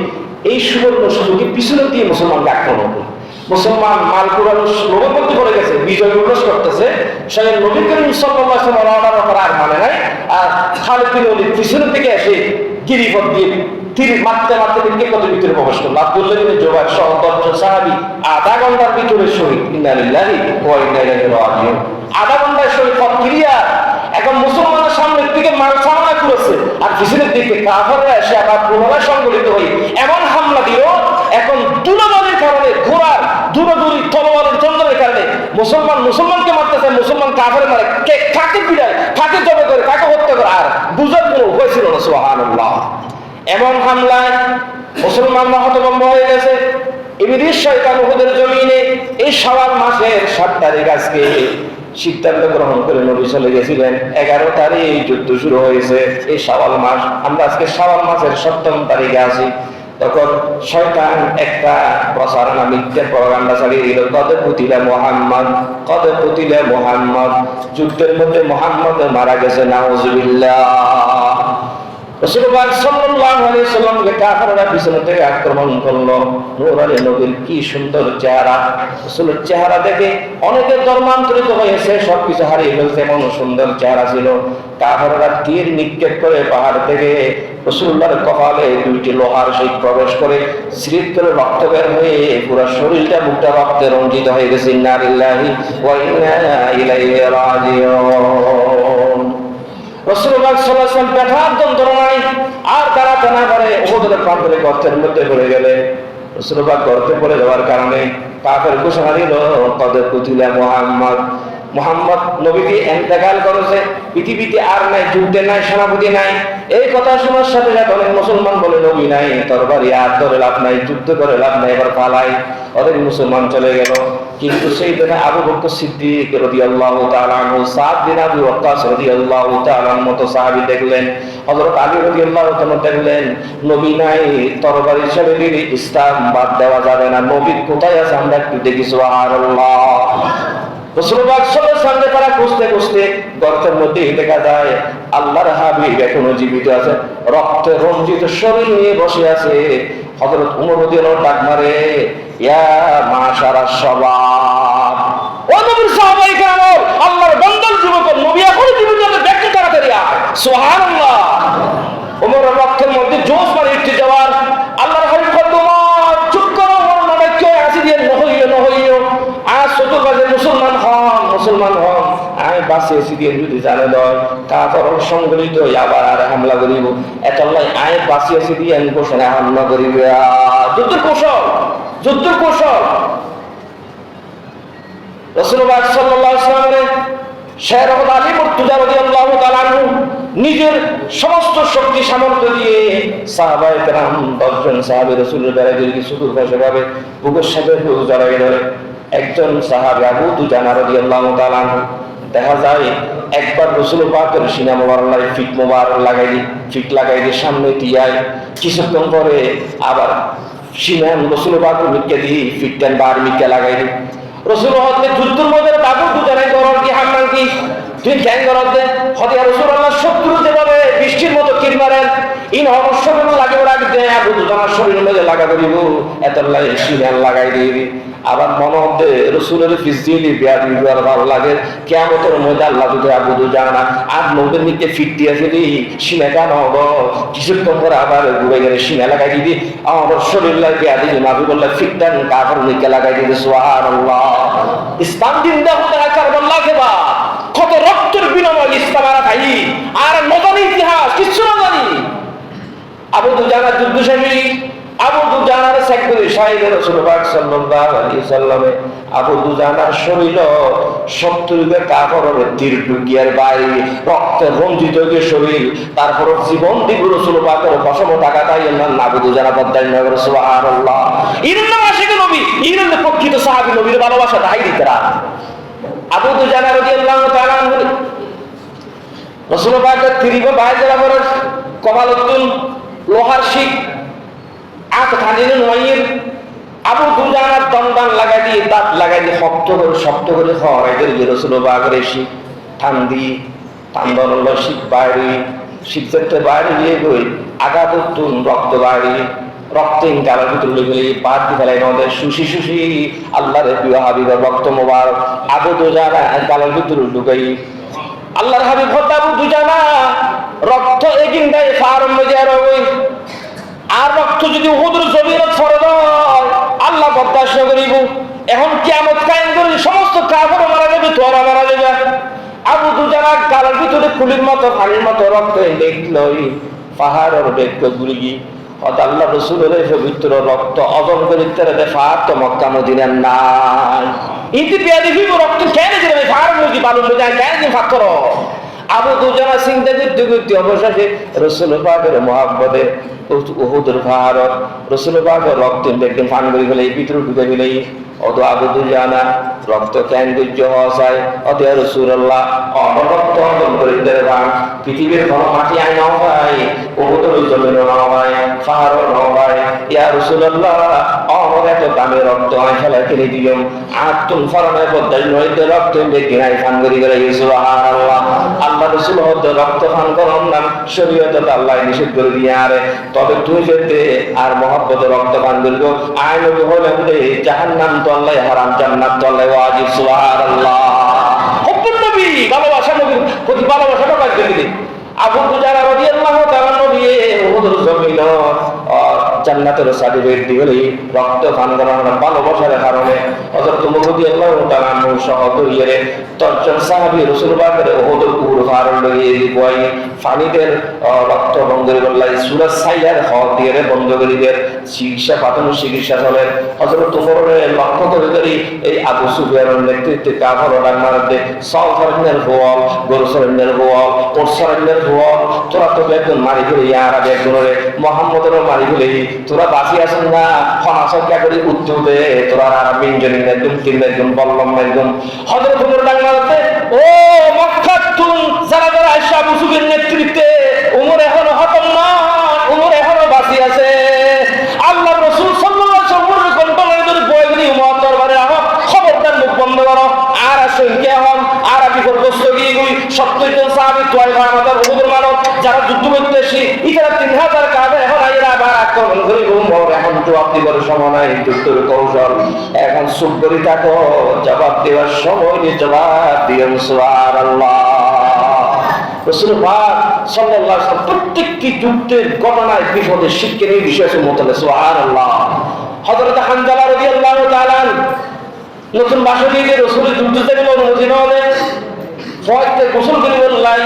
এই সুবর্ণ সুযোগে পিছনে দিয়ে মুসলমানকে আক্রমণ করবে। মুসলমান মাল কুড়ানো নবীপন্থী করে গেছে, বিজয় উল্লাস করতেছে, সে নবী করিম সাল্লাল্লাহু আলাইহি ওয়াসাল্লাম আর মানে নাই। আর খালিদ বিন ওয়ালিদ পিছনের দিকে এসে গিরিপথ দিয়ে তীর মারতে মারতে দিকে কত ভিতরে প্রবেশ করলো। আব্দুল্লাহ ইবনে জুবাইর সহ 10 জন সাহাবী আধা ঘন্টার ভিতরে শহীদ। ইন্না লিল্লাহি ওয়া ইন্না ইলাইহি রাজিউন। আধা ঘন্টায় শহীদ পথ ক্লিয়ার। এখন মুসলমানের সামনের দিকে মার সামনা করেছে, আর পিছনের দিকে কাফেররা এসে আবার পুনরায় সংগঠিত হয়ে এমন হামলা দিল। এখন দুলাবাদের কারণে, ঘোড়ার দূরদূরি তলোয়ারের যন্ত্রের কারণে মুসলমানকে মারতেছে, মুসলমান কাফের মারে, কাকে পিড়ায়, কাকে জবে করে, কাকে হত্যা করে, আর বুঝার কোনো উপায় ছিল না। সুবহানাল্লাহ। এমন হামলায় মুসলমানরা হতভম্ব হয়ে গেছে। ইবলিস শয়তান উহুদের জমিনে এই শাওয়াল মাসের 7 তারিখ আজকে সিদ্ধান্ত গ্রহণ করে নবী চলে গেছিলেন। 11 তারিখ যুদ্ধ শুরু হয়েছে। এই শাওয়াল মাস, আমরা আজকে শাওয়াল মাসের 7ম তারিখে আছি। তখন শয়তান একটা প্রচারণা মিথ্যা প্রপাগান্ডা চালিয়ে দিল, কদে কুতিলা মুহাম্মদ, কদে কুতিলা মুহাম্মদ, যুদ্ধের মধ্যে মুহাম্মদ মারা গেছে, নাউজুবিল্লাহ। রাসূলুল্লাহ সাল্লাল্লাহু আলাইহি ওয়াসাল্লামকে কাফেররা পিছনে থেকে আক্রমণ করলো। নূরানী নবীর কি সুন্দর চেহারা, রাসূলের চেহারা দেখে অনেকে ধর্মান্তরিত হয়েছে, সবকিছু হারিয়ে ফেলছে, এমন সুন্দর চেহারা ছিল। কাফেররা তীর নিক্ষেপ করে পাহাড় থেকে রাসূলুল্লাহর কপালে দুইটি লোহার শিক প্রবেশ করে স্লিপ করে রক্ত বের হয়ে পুরো শরীরটা মুখটা রক্তে রঞ্জিত হয়ে গেছে। ইন্না লিল্লাহি ওয়া ইন্না ইলাইহি রাজিউন। রাসূলুল্লাহ সাল্লাল্লাহু আলাইহি ওয়াসাল্লাম ব্যথার যন্ত্রণায় আর দাঁড়াতে না পারে উহুদের প্রান্তরে গর্তের মধ্যে পড়ে গেলেন। রাসূলুল্লাহ গর্তে পড়ে যাওয়ার কারণে কাফের ঘোষণা দিল, কদ কুতিলা মুহাম্মদ, মুহাম্মদ নবীকে ইন্তেকাল করেছে, পৃথিবীতে আর নাই, যুদ্ধে নাই, সেনাপতি নাই। এই কথা শোনার সাথে সাথে অনেক মুসলমান বলে, নবী নাই, তরবারি আর ধরে লাভ নাই, যুদ্ধ করে লাভ নাই, এবার পালাই। অনেক মুসলমান চলে গেল। কিন্তু সেই দিনে আবু বকর সিদ্দিক রাদিয়াল্লাহু তাআলা আনহু, সাদ বিন আবি ওয়াক্কাস রাদিয়াল্লাহু তাআলা আনহু মতো সাহাবী দেখলেন, হযরত আলী রাদিয়াল্লাহু তাআলা দেখলেন, নবী নাই, তরবারি ছেড়ে দিলে ইসলাম বাদ দেওয়া যাবে না, নবী কোথায় আছে আমরা একটু দেখি। সুবহানাল্লাহ। রাসূলুল্লাহ সাল্লাল্লাহু আলাইহি ওয়াসাল্লাম তারা খুঁজতে খুঁজতে গর্তের মধ্যে দেখা যায় আল্লাহর হাবিব এখনো জীবিত আছে, রক্তে রঞ্জিত শরীর নিয়ে বসে আছে। হযরত ওমর রাদিয়াল্লাহু ডাক মারে, ইয়া মাশারাশ শাবাব, ও নবীর সাহাবায়ে কেরাম, আল্লাহর বান্দার যুবক, নবী এখনো জীবিত আছে, দেখতে তাড়াতাড়ি আয়। সুবহানাল্লাহ। ওমরের রক্তের মধ্যে জোশ মারে উঠতে যাওয়ার। আল্লাহর হাবিব বলল, ওমর চুপ করো, ওমর নামে কেউ আসি দিয়ে নহইও আজ চতুর্পাশে মুসলমান হন, মুসলমান হন, আমি বাঁচিয়েছি দিয়ে যদি জানে দয় তারপর সংগঠিত আবার আর হামলা করিব, এতলাই আয় বাঁচিয়েছি দিয়ে আমি ঘোষণা হামলা করিব। যুদ্ধের কৌশল, যুদ্ধের কৌশল। রাসূলুল্লাহ সাল্লাল্লাহু আলাইহি ওয়াসাল্লামের শের আলী মুর্তজা রাদিয়াল্লাহু তাআলা আনহু নিজের সমস্ত শক্তি সামর্থ্য দিয়ে সাহাবায়ে কেরাম 10 জন সাহাবী রাসূলের বেড়াদেরকে সুদূর পাশে ভাবে বুকের সাথে জড়াই ধরে। একজন সাহাবী আবু দুজানা রাদিয়াল্লাহু তাআলা আনহু, দেখা যায় একবার রাসূল পাকের সিনা মোবারক ফিট মোবারক লাগাই দিয়ে সামনে তিয়ায়, কিছুক্ষণ পরে আবার সিনা রাসূল পাকের মিটকে দিয়ে ফিটটান বার মিটকে লাগাই দিই। রাসূল হতে যুদ্ধের মধ্যে আবু দুজানাই করার কি হামমান কি তুই ক্যাং করতে হতে রাসূলুল্লাহ শত্রু যেভাবে বৃষ্টির মতো কিল মারেন, ইন অবশ্যই লাগে রাখতে আবু দুজানার শরীরের মধ্যে লাগা করিব, এত লাগে সিনা লাগাই দিবি। আবার মনে হতে রসুলের ফিজিলি বিয়ার ভালো লাগে, কিয়ামতের মধ্যে আল্লাহ যদি আবু দুজানা আর নবীর নিকে ফিট দিয়েছিলি সিনা কেন হবো, কিছুক্ষণ করে আবার ঘুরে গেলে সিনা লাগাই দিবি, আমার শরীর লাগে আদি মাফি বললে ফিটটান কাপড় নিকে লাগাই দিবি। সুবহানাল্লাহ। ইসলাম দিন দেখো কারবাল্লাহ কেবা কত রক্তের বিনিময়ে ইসলাম আর খাই, আর নজানি ইতিহাস কিছু না জানি। আবু দুজানা যুদ্ধ শেষে আবু দুজানার সেক্টরে শাহিদ রাসূলুল্লাহ সাল্লাল্লাহু আলাইহি ওয়াসাল্লামে আবু দুজানার শরীর 70 কাপড়ের তীর ঢুকিয়ার বাইরে রক্তে রঞ্জিত হয়ে শরীর, তারপর জীবন দিব রাসূলুল্লাহ পাকের কসম টাকা তাই না আবু দুজানা বদাই নগর। সুবহানাল্লাহ। ইরনা আশিক নবী, ইরনা প্রকৃত সাহাবী, নবীর ভালোবাসা তাই দিতরা। আবু দুজানা রাদিয়াল্লাহু তাআলা আনহু রাসূলুল্লাহ পাকের তীর বাইরে যাবার কপালতুন লোহার শিক আট খানির নয়ের আবু দুজানার দন্ডান লাগাই দিয়ে দাঁত লাগাই দিয়ে শক্ত করে হরাই দিয়ে রাসূলুল্লাহ আগরে শিখ ঠান্দি টান্দন শিখ বাইরে শিখতে বাইরে দিয়ে গই আগাতুন রক্ত বাইরে রক্তে গালের ভিতরে লেগে পাত দিয়ে ফেলাই আমাদের সুশি আল্লাহর প্রিয় হাবিবের রক্ত মোবারক আবু দুজানা গালের ভিতরে ঢুকাই। আল্লাহর হাবিব হত্যা আবু দুজানা রক্ত এগিন দেয় ফারম মজার ওই, আর রক্ত যদি উহুদের জমিনে ছড়ে দেয় আল্লাহ বরদাস্ত করিব। এখন কিয়ামত কায়েম করে সমস্ত কাফের মারা যাবে, তোরা মারা যাবে। আবু দুজানা গালের ভিতরে কুলির মতো পানির মতো রক্ত দেখলই পাহাড়ের বেগ গুলি আল্লাহ রাসূলের পবিত্র রক্ত অজম করে তেরে দেফাত তো মক্কা মদিনার নাই ইতি পেয়াদি ফিব রক্ত কেন দিবে ফার মুজি বালু মুজা কেন ফাতর। আবু দুজানা চিন্তা করতে অবশেষে রাসূল পাকের মহব্বতে উহুদের পাহাড় রাসূল পাকের রক্ত দেখতে ফান করে গেলে ভিতরে ঢুকে গেলে অত আবু দুজানা রক্ত কেন গুজ্জ হয় অত রাসূলুল্লাহ রক্ত অজম করে তেরে ভাঙ পৃথিবীর কোনো মাটি আই না হয়, উহুদের জমিন না হয়, পাহাড় না হয়, ইয়া রাসূলুল্লাহ আমার এত দামি রক্ত আই ফেলা কিনে দিও আর তুম ফরমায় বদাই নইতে রক্ত বেকি নাই ফান করি করে সুবহানাল্লাহ। আল্লাহ রাসূল হতে রক্ত ফান করন না শরীয়তে আল্লাহ নিষেধ করে দিয়ে আরে তবে তুই যেতে আর মহব্বতে রক্ত পান করবো আয় নবী হলেন রে জাহান্নাম তো আল্লাহ হারাম জান্নাত তো আল্লাহ ওয়াজিব সুবহানাল্লাহ। হুব্বুন নবী ভালোবাসা নবীর প্রতি ভালোবাসাটা কাজ করে দিন। আবু দুজারা রাদিয়াল্লাহু তাআলা নবী উহুদের জমিন জান্নাতের সার্টিফিকেট দিবেন রক্ত পান করার ভালোবাসার কারণে হযরত উমর রাদিয়াল্লাহু তাআলা সহদরিয়ে তর্জন সাহাবী রাসূল পাকের উহুদের উপর ভার লাগিয়ে দিবই ফানিদের রক্ত বন্ধ করে সূরা সাইয়ার হওয়া দিয়ে বন্ধ করে দিয়ে চিকিৎসা প্রাথমিক চিকিৎসা চলে। হযরত উমরের লক্ষ্য করে এই আবু সুফিয়ানের নেতৃত্বে কাফেররা মারতে সালফারের গোয়াল গোরসরের গোয়াল ওরসরের গোয়াল তোরা তো একজন মারি ফেলে আর একজনের মুহাম্মদের মারি ফেলে তোরা বাঁচি আছেন না ফনাসক করে উত্তর দে তোরা আর বিনজন একদম তিন একজন বললাম একদম হযরত উমর ডাক মারতে ও মক্কা তুম যারা যারা আয়েশা আবু সুফিয়ানের নেতৃত্বে উমর এখনো খতম না উমর এখনো বাঁচি আছে। আল্লাহ রাসূল সাল্লাল্লাহু আলাইহি ওয়াসাল্লাম কন্ট্রোলের ধরে বয়গনি উমর দরবারে আহ খবরদার মুখ বন্ধ করো আর সংখ্যা হন আর আমি বিপর্যস্ত গিয়ে গই 70 জন সাহাবী তোয় আমাদের উহুদের মানব যারা যুদ্ধ করতে এসে ইতারা 3000 কাবে এখন আইরা আবার আক্রমণ করে উমর এখন জবাব দিবার সময় নাই যুদ্ধের কৌশল এখন চুপ করে থাকো জবাব দেওয়ার সময় নিয়ে জবাব দিও সুবহানাল্লাহ। রাসূল পাক সাল্লাল্লাহু আলাইহি ওয়াসাল্লাম প্রত্যেকটি যুদ্ধের ঘটনায় বিপদে শিক্ষার এই বিষয় সম্বন্ধে সুবহানাল্লাহ। হযরত হানজালা রাদিয়াল্লাহু তাআলা নতুন বাসা দিয়ে রাসূলের যুদ্ধ থেকে অনুমতি না হলে ফয়তে গোসল করে বললাই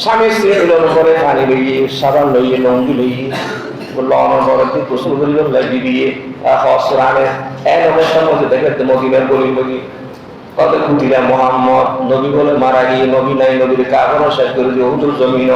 স্বামী স্ত্রী মিলন করে পানি লইয়ে সাবান লইয়ে লঙ্গি লইয়ে বলল আমার বড়কে গোসল করে বললাই দিয়ে হসরানে এক অবস্থার মধ্যে দেখে মদিনার গলি গলি কত খুঁটিরা মোহাম্মদ নবী বলে মারা গিয়ে নবী নাই নবীর কাগজ শেষ করে দিয়ে উহুদের জমিন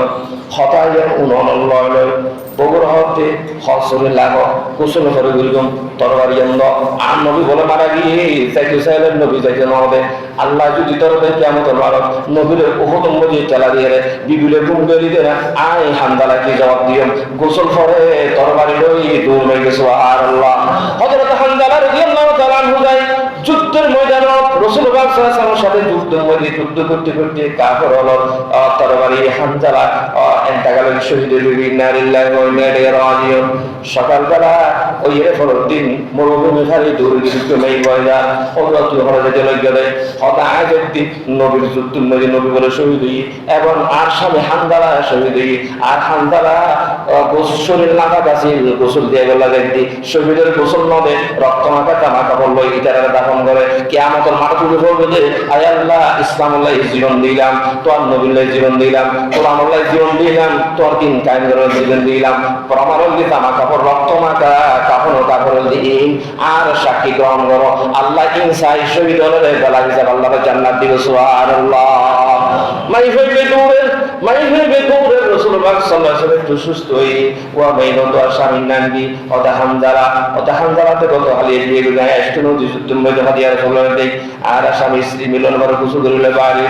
হতাইয়া উনল্লয় বগুড়া হতে হসরে লাগ কুশল করে বললাম তরবারি আনন্দ আর নবী বলে মারা গিয়ে চাইতে চাইলেন নবী যাইতে না হবে আল্লাহ যদি তরবে কেমন মারক নবীর উহুদ মজিদ চালা দিয়ে বিবিলে ঘুম করে দিয়ে আই হানজালাকে জবাব দিয়ে গোসল করে তরবারি লই দূর হয়ে গেছে আর আল্লাহ হযরত হানজালা রাদিয়াল্লাহু তাআলা আনহু যায় যুদ্ধের ময়দানে রাসূল পাক সাল্লাল্লাহু আলাইহি ওয়াসাল্লামের সাথে যুদ্ধ করতে করতে কাফের হলো তরবারি হানজালা এন্টাগাল শহীদের বিনারিল্লাহি ওয়া ইন্না ইলাইহি রাজিউন। সকালবেলা ওই এর পরের দিন মরুভূমি খালি দূর যুদ্ধ মেই বয়দা ওরা তুই হরে যেতে গেলে হতা আগের দিন নবীর যুদ্ধ নবী বলে শহীদ হই এবং আর স্বামী হানজালা শহীদ হই আর হানজালা গোসলের লাগা গাছে গোসল দিয়ে গেল দেখি শহীদের গোসল নদে রক্ত মাখা জামা কাপড় লই ইতারা দাফন করে কিয়ামতের মাঠে তুলে বলবে যে আয় আল্লাহ ইসলামুল্লাহ জীবন দিলাম তোর নবীল্লাহ জীবন দিলাম কোরআনুল্লাহ জীবন দিলাম তোর দিন কায়েম করার জীবন দিলাম প্রমাণল দিয়ে জামা কাপড় রক্ত মাখা কাপড় কাপড় দিন আর সাক্ষী গ্রহণ করো আল্লাহ ইনসাই শহীদ হলে বেলা হিসাব আল্লাহ জান্নাত দিবে সুবহানাল্লাহ। মাই হইবে দূরে রাসূল পাক সাল্লাল্লাহু আলাইহি ওয়াসাল্লাম সুস্থ হই ওয়া বাইনত আশামিন নানবি ওদা হামজালাতে কত হালিয়ে দিয়ে গায় আষ্টনো তুমি হাদিয়া রাসূলুল্লাহ দেই আর স্বামী স্ত্রী মিলন করে কুসু করিলে বাড়ি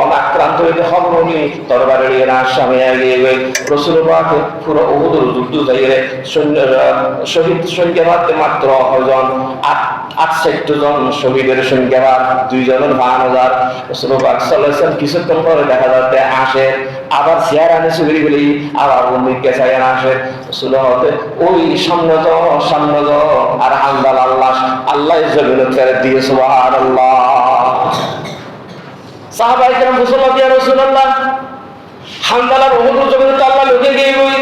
অনাক্রান্ত হইতে হবনি তরবারি নিয়ে আসামে এগিয়ে গই রাসূল পাক পুরো উহুদের যুদ্ধ যাইরে শহীদ সংখ্যা মাত্র হজন 68 জন শহীদের সংখ্যা 2 জনের 5000 রাসূল পাক সাল্লাল্লাহু আলাইহি ওয়াসাল্লাম কিছুক্ষণ পরে দেখা যাচ্ছে আসে আবার শেয়ার আনে সুবিধি বলি আবার উম্মিকে চাইয়া আসে রাসূল হতে ওই সামনে তো আর হানজালা আল্লাহ জমিন করে দিয়ে সুবহানাল্লাহ। সাহাবায়ে কেরাম রাসূলুল্লাহ ইয়া রাসূলুল্লাহ হানজালার উহুদের জমিনে তো আল্লাহ লোকে গিয়ে গই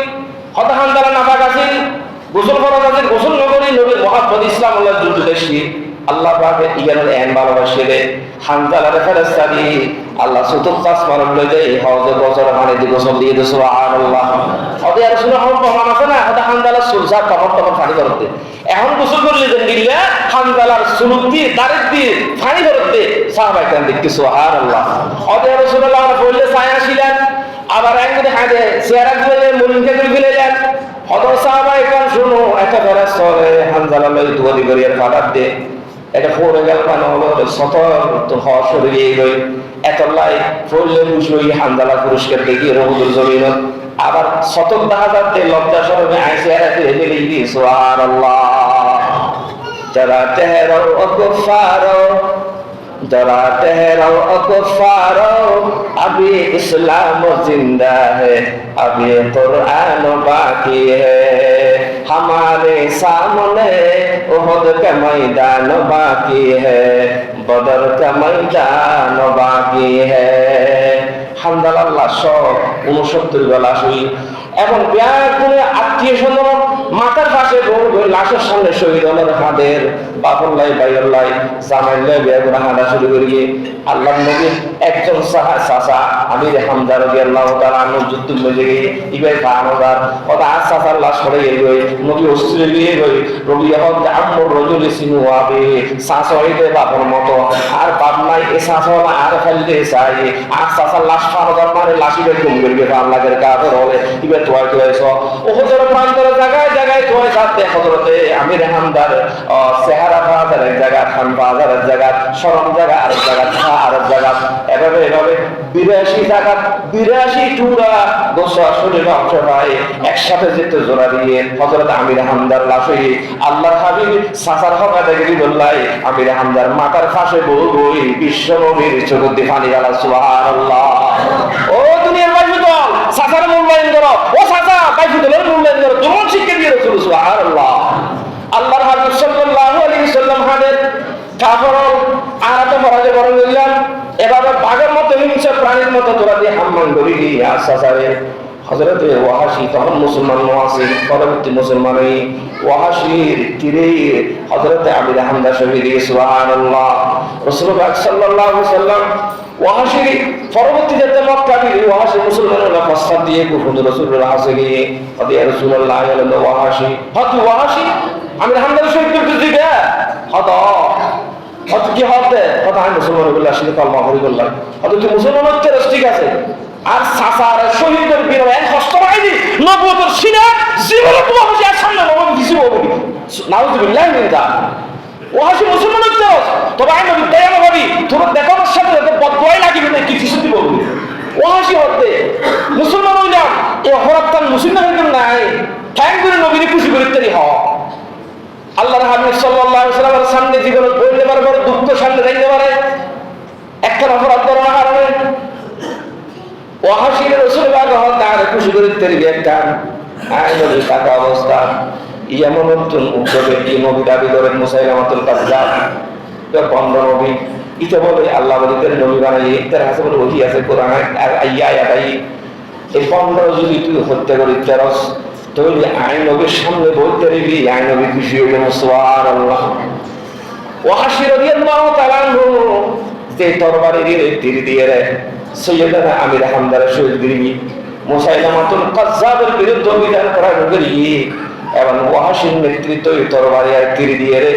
হতা হানজালা নাফাক আছে গোসল ফরজ আছে গোসল নগরী নবীর মুহাম্মদ ইসলাম আল্লাহ যুদ্ধ দেশি আল্লাহ পাকে ইয়ানের এন ভালোবাসে রে হানজালার ফেরেশতা দি আল্লাহ সুতুক কাজ মারল লইতে হযরত বছর মানে দি গোসল দিয়ে দে সুবহানাল্লাহ। ওদে রাসূল প্রমাণ আছে না ওদা হানজালার সুলসা তখন পানি করতে এখন গোসল করলে যে দিল্লা হানজালার সুলুক দিয়ে দাঁড়িয়ে দিয়ে পানি করতে সাহাবায়ে কেরাম দেখতে সুবহানাল্লাহ। ওদে রাসূলুল্লাহ বললে ছায়া ছিলেন আবার একদিন হাতে চেহারা গুলো মুরিনকে করে ফেলেলেন হযরত সাহাবায়ে কেরাম শুনো একটা ফেরেশতা হানজালা লই দুয়ারি করিয়ার কাটার দে এটা পড়ে গেল মানে হলো সতর তো হওয়া শরীরে রই এতলাই পড়লে বুঝবই হানজালা পুরস্কার দেখি উহুদের জমিন আবার শতক দেখা যাচ্ছে লজ্জা শরমে আইসে ফেলে দিয়ে সুবহানাল্লাহ। যারা তেহরাও কুফারো जरा ठहरो कुफारो अभी इस्लाम जिंदा है अभी कुरान बाकी है हमारे सामने उहद का मैदान बाकी है बदर का मैदान बाकी है। হামদাল্লাহ সব 69 বেলা শহীদ এবং বিয়ার করে আত্মীয় স্বজন মাথার পাশে লাশের সামনে শহীদ হলেন হাদের বাপল্লাই বাইল্লাই জামাইল্লাই বিয়া করে হাঁটা শুরু করিয়ে আল্লাহ নবীর একজন চাচা আমির হামদা রাদিয়াল্লাহু তাআলা আনহু যুদ্ধ মজে গিয়ে ইবাই ফাহামদার ওটা আর চাচার লাশ পড়ে গিয়ে নবী অস্ত্রে গিয়ে গই রবি এখন আম্মুর রজুল সিনু আবে চাচা হইতে বাপর মতো আর বাপ নাই এ চাচা আর ফেলতে চাই আর চাচার লাশ ফাহামদার মানে লাশি বের কম করবে আল্লাহর কাফের হলে ইবে তোয়াই তোয়াইছ ওহজের প্রান্তর জায়গায় জায়গায় তোয়াই যাতে হযরতে আমির হামদার চেহারা বাজার এক জায়গা খান বাজার এক জায়গা শরম জায়গা আরেক জায়গা আরেক জায়গা এভাবে 82 জায়গা 82 টুকরা গোসা শরীর অংশ পায় একসাথে যেতে জোড়া দিয়ে হযরত আমির হামদার লাশই আল্লাহর হাবিব সাসার হবে দেখি বললাই আমির হামদার মাথার পাশে বই বিশ্ব নবীর চোখ দিয়ে পানি গেল সুবহানাল্লাহ। ও দুনিয়ার বাইরে তো সাসার মূল্যায়ন করো ও সাসা বাইরে তো মূল্যায়ন করো তোমার শিক্ষা দিয়ে রাসূল সুবহানাল্লাহ। আল্লাহর হাবিব সাল্লাল্লাহু আলাইহি ওয়াসাল্লাম হাদের কাফর আরাতে মরাজে বড় বললেন এভাবে বাঘের মতো হিংস্র প্রাণীর মতো তোরা দিয়ে হাম্মান করি দি আসাসারে হযরতে ওয়াহাশী তখন মুসলমান মুআসির পরবর্তী মুসলমান এই ওয়াহাশীর তীরে হযরতে আমির হামদা শহীদ সুবহানাল্লাহ। রাসূলুল্লাহ সাল্লাল্লাহু আলাইহি ওয়াসাল্লাম ওয়াহাশীর পরবর্তী যেতে মক্কা বি ওয়াহাশী মুসলমানরা প্রস্তাব দিয়ে হুজুর রাসূলুল্লাহ কাছে গিয়ে কবি রাসূলুল্লাহ আলাইহি ওয়াহাশী হযরত ওয়াহাশী আমির হামদা শহীদ করতে দিবে হয়তো কি হবে কথা আমি মুসলমান বলে আসলে কলমা পড়ি বললাম হয়তো তুই মুসলমান হচ্ছে ঠিক আছে আর সাসার শহীদের বিনয় এক কষ্ট পাইনি নবুয়তের সিনা জীবনে তো হচ্ছে আর সামনে নবুয়ত কিছু বলবি নাউযুবিল্লাহি মিন যালিক ওয়াহাশী মুসলমান হচ্ছে তবে আমি নবী দয়ালু ভাবি তোর দেখানোর সাথে সাথে বদদোয়াই লাগিবে না কিছু কিছু বলবি ওয়াহাশী হতে মুসলমান হইলাম এই হরাত্তান মুসলমান হইতাম নাই টাইম করে নবীকে খুশি করতে হ আল্লাহর হাবিব সাল্লাল্লাহু আলাইহি ওয়াসাল্লামের সামনে জীবনে বলতে পারবে দুঃখ সামনে যাইতে পারে একটা অপরাধ করার কারণে ওয়াহাশী রাসূলুল্লাহ তার খুশি করতে দিবে একটা আইনের টাকা অবস্থা এমন নতুন উদ্যোগে কি নবী দাবি করেন মুসাইলামাতুল কাজ্জাব তো বন্ধ নবী ইতে বলে আল্লাহ বলিতেন নবী বানাই তার হাসে বলে ওহি আছে কোরআনে আয়াতাই এই বন্ধ যদি তুই হত্যা করি তেরস তৈরি আইন নবীর সামনে বলতে রেবি আইন নবী খুশি হইলেন সুবহানাল্লাহ। ওয়াহাশী রাদিয়াল্লাহু তাআলা যে তরবারি দিয়ে তীর দিয়ে রে সৈয়দনা আমির হামদার শহীদ গিরি মুসাইলামাতুল কাজ্জাবের বিরুদ্ধে অভিযান করার গিরি এবং ওয়াহাশীর নেতৃত্বে তরবারি আর তীর দিয়ে রে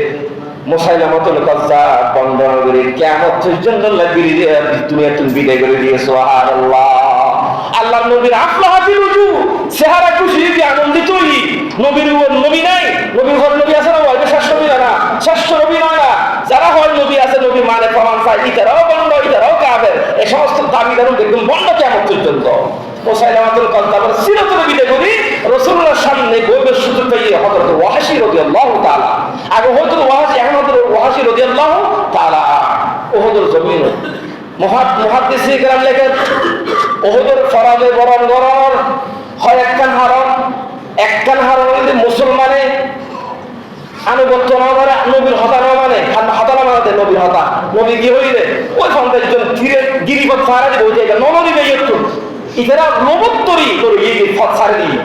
মুসাইলামাতুল কাজ্জাব বন্দনগরী কিয়ামত পর্যন্ত লাগি দিয়ে দুনিয়া তুমি বিদায় করে দিয়ে সুবহানাল্লাহ। আল্লাহ নবীর আফলাহাতিল উজু চেহারা খুশি দিয়ে আনন্দিতই নবীর নবী নাই নবীর ঘর নবী আছে না ওই শ্রেষ্ঠ নবী না শ্রেষ্ঠ নবী নয় না যারা হয় নবী আছে নবী মানে প্রমাণ চাই ইতারাও বন্ধ ইতারাও কাফের এই সমস্ত দাবিদার একদম বন্ধ কিয়ামত পর্যন্ত মুসাইলামাতুল কাজ্জাবের সিরাতুল বিদায় করি রাসূলুল্লাহর সামনে গয়বের সুযোগ পেয়ে হযরত ওয়াহাশী রাদিয়াল্লাহু তাআলা আগে হযরত ওয়াহাশী এখন হযরত ওয়াহাশী রাদিয়াল্লাহু তাআলা উহুদের জমিন মুহাদ্দিসে কেরাম লেখেন উহুদের ফরাজে বরণ গরর হয় একখান হারম যদি মুসলমানে আনুগত্য না মানে নবীর হতা না মানে হতা না মানে নবীর হতা নবী কি হইলে ওই সন্তান ধীরে গিরিপথ ছাড়া দিব যে নবী নেই একটু ইতারা নবত্তরি করে এই পথ ছাড়ে দিয়ে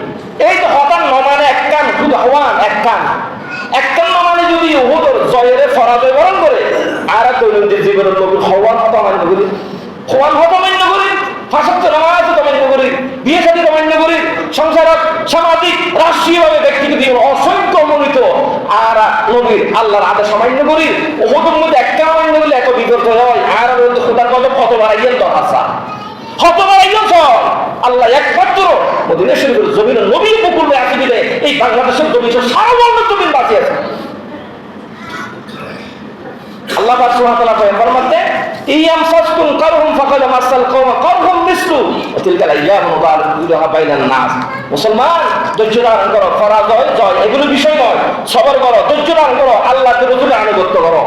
এই তো হতান নমানে একখান শুধু হওয়ান একখান নমানে যদি উহুদের জয়ের ফরাজে বরণ করে আর দৈনন্দিন জীবনের নবীর হওয়ান হতা মান্য করি হওয়ান হতা মান্য করি ফাঁসত্ব নামাজ মান্য করি বিয়ে শাদী মান্য করি সংসারক সামাজিক রাষ্ট্রীয়ভাবে ব্যক্তিকে দিয়ে অসংখ্য মনোনীত আর নবীর আল্লাহর আদেশ মান্য করি উহুদের মধ্যে একটা মান্য করলে এত বিপদ হয় আর খোদার কত কত বাড়াইয়েন দরকার আল্লাহ একমাত্র মদিনা শরীফের জমিনের নবীর উপকূলে আছে বলে এই বাংলাদেশের জমিন সারাবর্ণ জমিন বাঁচিয়ে আছে। আল্লাহ পাক সুবহানাহু ওয়া তাআলা ফরমাতে ইয়ামসাসকুম কারহুম ফাকাদ মাসাল কওমা কারহুম মিসলু তিলকাল আইয়ামু নুদাবিলুহা বাইনান নাস। মুসলমান ধৈর্য ধারণ করো, পরাজয় জয় এগুলো বিষয় নয়, সবর করো, ধৈর্য ধারণ করো, আল্লাহ রাসূলের আনুগত্য করো।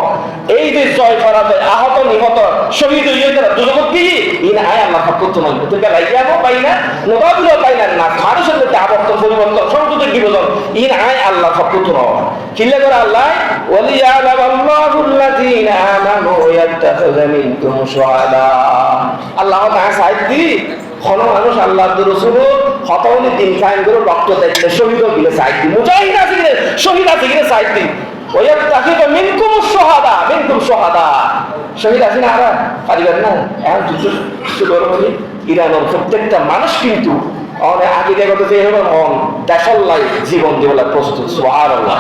এই যে জয় পরাজয়, আহত নিহত শহীদ হয়ে যারা দুজক কি ইন আয় আল্লাহ ফাকুত নয় তিলকাল আইয়ামু বাইনা নুদাবিলুহা বাইনান নাস। মানুষের মধ্যে আবর্তন পরিবর্তন সংযুক্ত বিনোদন ইন আয় আল্লাহ ফাকুত নয় কিল্লা করে আল্লাহ ওয়ালিয়ালাম আল্লাহুল্লাযীনা আমানু ওয়ায়াত্তাখিযা মিনকুম শুহাদা। আল্লাহ তাআলা সাইদি কোন মানুষ আল্লাহর রাসূল হতাওনি দিন কায়েম করে রক্ত দিতে শহীদ হয়ে সাইদি মুজাহিদ আছে কিনা শহীদ আছে কিনা সাইদি ওয়ায়াত্তাখিযা মিনকুম শুহাদা মিনকুম শুহাদা শহীদ আছে না আর পারিবেন না এখন যুদ্ধ শুরু হলো ইরানের প্রত্যেকটা মানুষ কিন্তু অনেক আগে দেখো যে এরকম মন দেশাল্লাই জীবন দিবলা প্রস্তুত সুবহানাল্লাহ।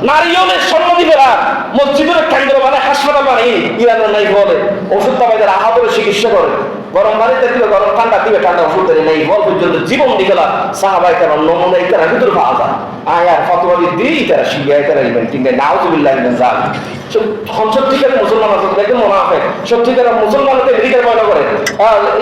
নারীদের স্বর্ণ দিবেলা মসজিদের কেন্দ্র মানে হাসপাতাল মানে ইরানের নাই বলে ওষুধ পাবাইদের আহাতের চিকিৎসা করে, গরম পানিতে দিবে গরম, ঠান্ডা দিবে ঠান্ডা, ওষুধ দেয় নেই বল পর্যন্ত জীবন দিবেলা সাহাবাই কেন নমুনা ইতারা ভিতর পাওয়া যায় আয়ার ফতোয়ারি দিই তারা শিখিয়ে তারা ইভেন ঠিক নেই নাউজুবিল্লাহ মিন যালিক। সত্যিকারের মুসলমান আছে দেখবেন মুনাফিক, সত্যিকারের মুসলমানকে মেডিকেল বয়না করে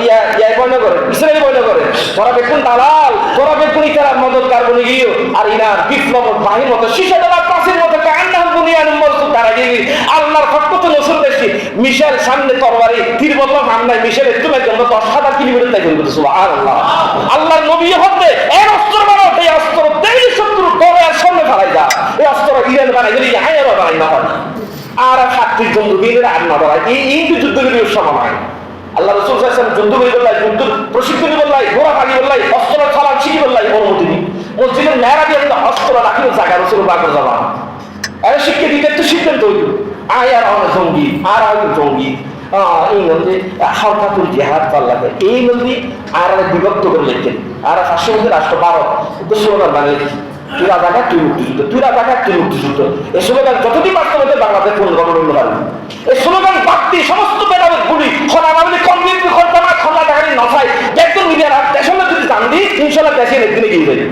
ইয়া বয়না করে ইসরায়েল বয়না করে ওরা বেকুন দালাল, ওরা বেকুন ইতারা মদত কার্বনে গিয়ে আর ইনার বিপ্লব বাহির মতো শিশা দেওয়া পাশের মতো কান্নার বুনিয়ান মজদুর তারা গিয়ে আল্লাহর ফকত নসর দেখি মিশেল সামনে তরবারি তীর বলল হামলায় মিশেলের তোমার জন্য 10,000 কিলোমিটার তাই করতে সুবহানাল্লাহ। আল্লাহর নবী হতে এর অস্ত্র বানাও, এই অস্ত্র দেই শত্রু দরের সামনে ফেলাই যা, এই অস্ত্র ইরান বানাই যদি হায়ারও বানাই না হয় আর 30 জন বীরের আর না ধরা এই যুদ্ধের সময় আল্লাহ রাসূল সাল্লাল্লাহু আলাইহি ওয়াসাল্লাম যুদ্ধ করে বললাই, যুদ্ধ প্রশিক্ষণ বললাই, ঘোড়া পানি বললাই, অস্ত্র চালান শিখি বললাই, অনুমতি নেই মসজিদের মেহরাবে একটা অস্ত্র রাখিও জায়গা রাসূল বাকর জামা আরে শিখতে দিতে তো সিদ্ধান্ত হইল আয়ার অনেক জঙ্গি আর আগে জঙ্গি এই মধ্যে হালকাতুল জিহাদ পাল্লাকে এই মধ্যে আর বিভক্ত করে লিখতেন আর 500 মধ্যে রাষ্ট্র 12 উদ্দেশ্য বানিয়ে তুই রাজাঘাট তুই মুক্তিযুদ্ধ, তুই রাজাঘাট তুই মুক্তিযুদ্ধ। এই স্লোগান যতদিন বাস্তবতা বাংলাদেশ পুনর্গঠন করতে পারবে এই স্লোগান বাড়তি সমস্ত বেদাবের গুলি খনাবাবলি কমপ্লিট খরচামা খন্ডা টাকারি নফাই একদম মিডিয়ার দেশের মধ্যে যদি জান দিই ইনশাল্লাহ দেশে একদিনে গিয়ে যাবে।